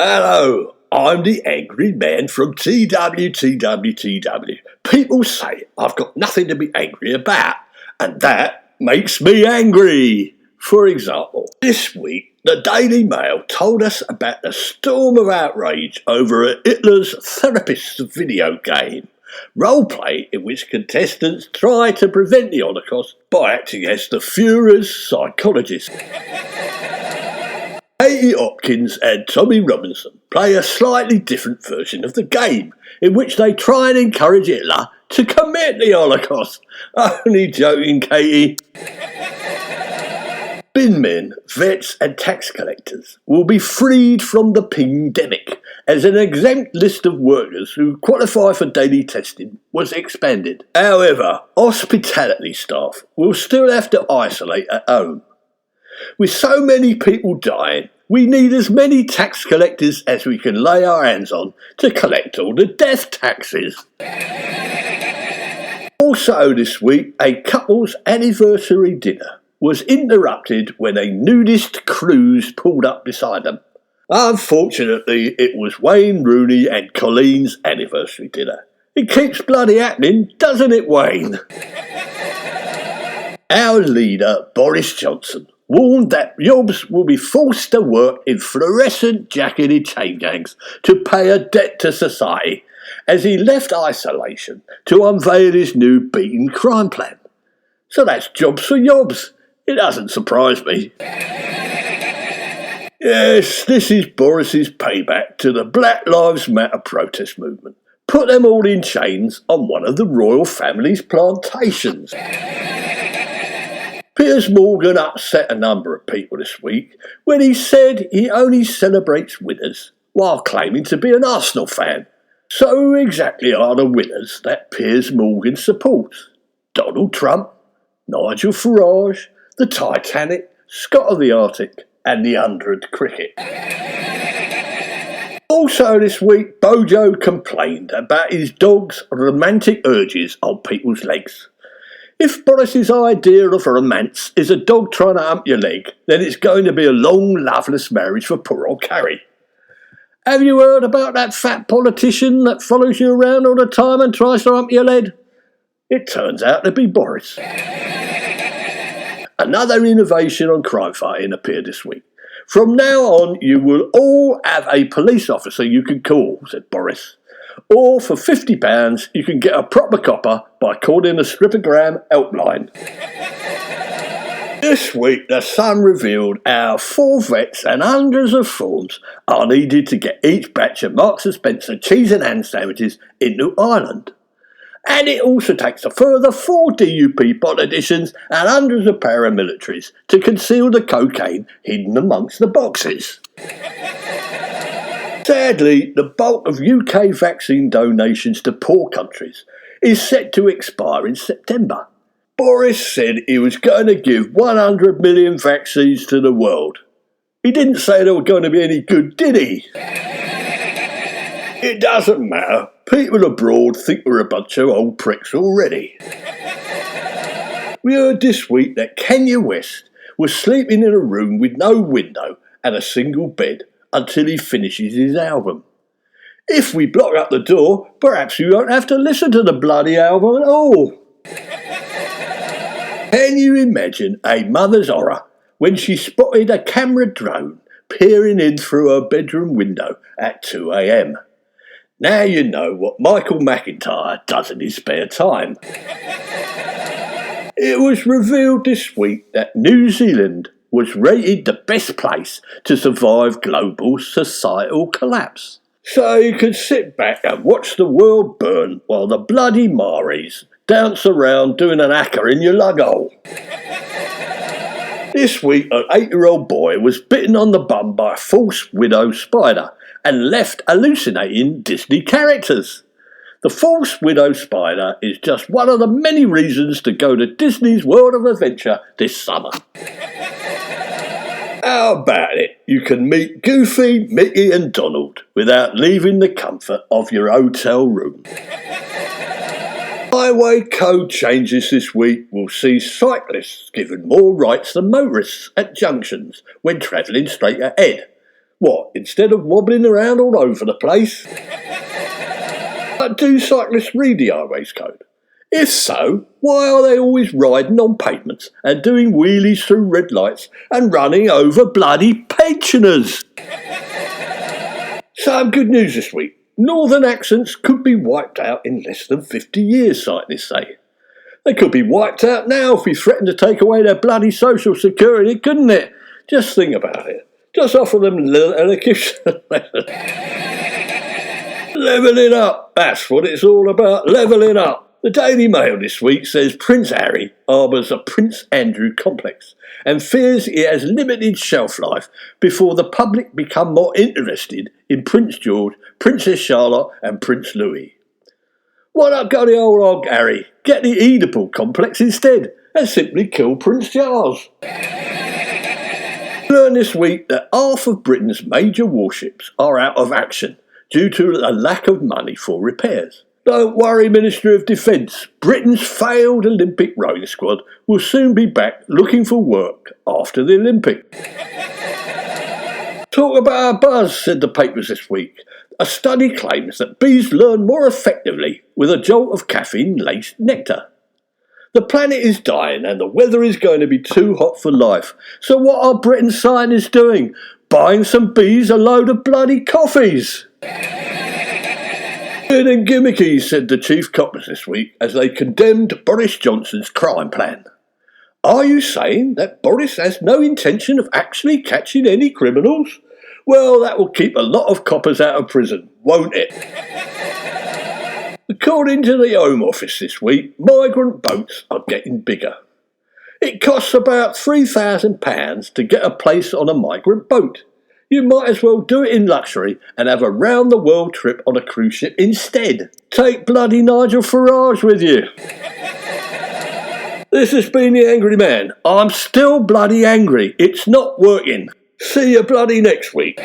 Hello, I'm the angry man from Twtwtw. People say I've got nothing to be angry about, and that makes me angry. For example, this week the Daily Mail told us about the storm of outrage over Hitler's Therapist's video game, roleplay in which contestants try to prevent the Holocaust by acting as the Führer's psychologist. Katie Hopkins and Tommy Robinson play a slightly different version of the game, in which they try and encourage Hitler to commit the Holocaust. Only joking, Katie. Bin men, vets and tax collectors will be freed from the pingdemic as an exempt list of workers who qualify for daily testing was expanded. However, hospitality staff will still have to isolate at home. With so many people dying, we need as many tax collectors as we can lay our hands on to collect all the death taxes. Also this week, a couple's anniversary dinner was interrupted when a nudist cruise pulled up beside them. Unfortunately, it was Wayne Rooney and Colleen's anniversary dinner. It keeps bloody happening, doesn't it, Wayne? Our leader, Boris Johnson, warned that Yobs will be forced to work in fluorescent jacketed chain gangs to pay a debt to society as he left isolation to unveil his new beaten crime plan. So that's jobs for Yobs. It doesn't surprise me. Yes, this is Boris's payback to the Black Lives Matter protest movement. Put them all in chains on one of the royal family's plantations. Piers Morgan upset a number of people this week when he said he only celebrates winners while claiming to be an Arsenal fan. So who exactly are the winners that Piers Morgan supports? Donald Trump, Nigel Farage, the Titanic, Scott of the Arctic and the 100 cricket. Also this week, Bojo complained about his dog's romantic urges on people's legs. If Boris's idea of romance is a dog trying to hump your leg, then it's going to be a long, loveless marriage for poor old Carrie. Have you heard about that fat politician that follows you around all the time and tries to hump your leg? It turns out to be Boris. Another innovation on crime fighting appeared this week. From now on, you will all have a police officer you can call, said Boris. Or for £50, you can get a proper copper by calling the Strippergram helpline. This week, the Sun revealed how 4 vets and hundreds of forms are needed to get each batch of Marks & Spencer cheese and ham sandwiches into Ireland. And it also takes a further 4 DUP politicians and hundreds of paramilitaries to conceal the cocaine hidden amongst the boxes. Sadly, the bulk of UK vaccine donations to poor countries is set to expire in September. Boris said he was going to give 100 million vaccines to the world. He didn't say they were going to be any good, did he? It doesn't matter. People abroad think we're a bunch of old pricks already. We heard this week that Kanye West was sleeping in a room with no window and a single bed until he finishes his album. If we block up the door, perhaps you won't have to listen to the bloody album at all. Can you imagine a mother's horror when she spotted a camera drone peering in through her bedroom window at 2 a.m? Now you know what Michael McIntyre does in his spare time. It was revealed this week that New Zealand was rated the best place to survive global societal collapse. So you could sit back and watch the world burn while the bloody Maoris dance around doing an haka in your lug hole. This week, an 8-year-old boy was bitten on the bum by a false widow spider and left hallucinating Disney characters. The false widow spider is just one of the many reasons to go to Disney's World of Adventure this summer. How about it? You can meet Goofy, Mickey and Donald without leaving the comfort of your hotel room. Highway code changes this week will see cyclists given more rights than motorists at junctions when travelling straight ahead, What, instead of wobbling around all over the place? But do cyclists read the highways code? If so, why are they always riding on pavements and doing wheelies through red lights and running over bloody pensioners? Some good news this week. Northern accents could be wiped out in less than 50 years, scientists say. They could be wiped out now if we threatened to take away their bloody social security, couldn't it? Just think about it. Just offer them elocution lessons. Levelling up, that's what it's all about, levelling up. The Daily Mail this week says Prince Harry harbours a Prince Andrew complex and fears it has limited shelf life before the public become more interested in Prince George, Princess Charlotte and Prince Louis. Why not go the old Harry, get the Oedipal complex instead and simply kill Prince Charles? Learn this week that half of Britain's major warships are out of action due to a lack of money for repairs. Don't worry, Minister of Defence. Britain's failed Olympic rowing squad will soon be back looking for work after the Olympics. Talk about a buzz, said the papers this week. A study claims that bees learn more effectively with a jolt of caffeine-laced nectar. The planet is dying and the weather is going to be too hot for life. So what are Britain's scientists doing? Buying some bees a load of bloody coffees. Good and gimmicky, said the chief coppers this week as they condemned Boris Johnson's crime plan. Are you saying that Boris has no intention of actually catching any criminals? Well, that will keep a lot of coppers out of prison, won't it? According to the Home Office this week, migrant boats are getting bigger. It costs about £3,000 to get a place on a migrant boat. You might as well do it in luxury and have a round-the-world trip on a cruise ship instead. Take bloody Nigel Farage with you. This has been The Angry Man. I'm still bloody angry. It's not working. See you bloody next week.